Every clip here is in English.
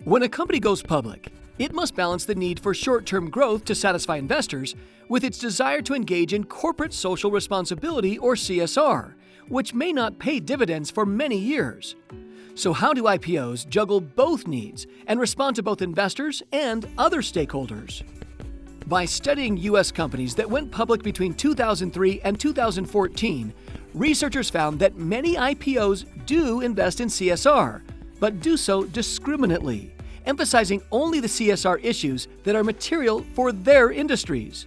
When a company goes public, it must balance the need for short-term growth to satisfy investors with its desire to engage in corporate social responsibility or CSR, which may not pay dividends for many years. So how do IPOs juggle both needs and respond to both investors and other stakeholders? By studying U.S. companies that went public between 2003 and 2014, researchers found that many IPOs do invest in CSR, but do so discriminately, emphasizing only the CSR issues that are material for their industries.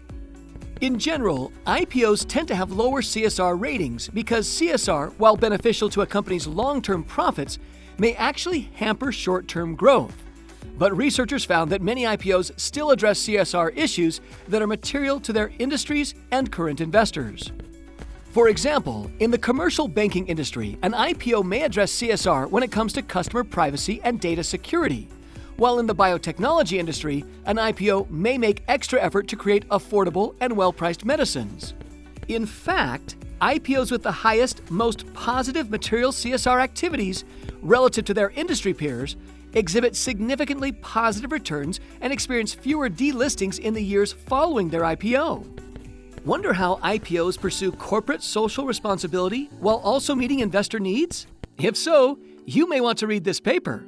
In general, IPOs tend to have lower CSR ratings because CSR, while beneficial to a company's long-term profits, may actually hamper short-term growth. But researchers found that many IPOs still address CSR issues that are material to their industries and current investors. For example, in the commercial banking industry, an IPO may address CSR when it comes to customer privacy and data security, while in the biotechnology industry, an IPO may make extra effort to create affordable and well-priced medicines. In fact, IPOs with the highest, most positive material CSR activities relative to their industry peers exhibit significantly positive returns and experience fewer delistings in the years following their IPO. Wonder how IPOs pursue corporate social responsibility while also meeting investor needs? If so, you may want to read this paper.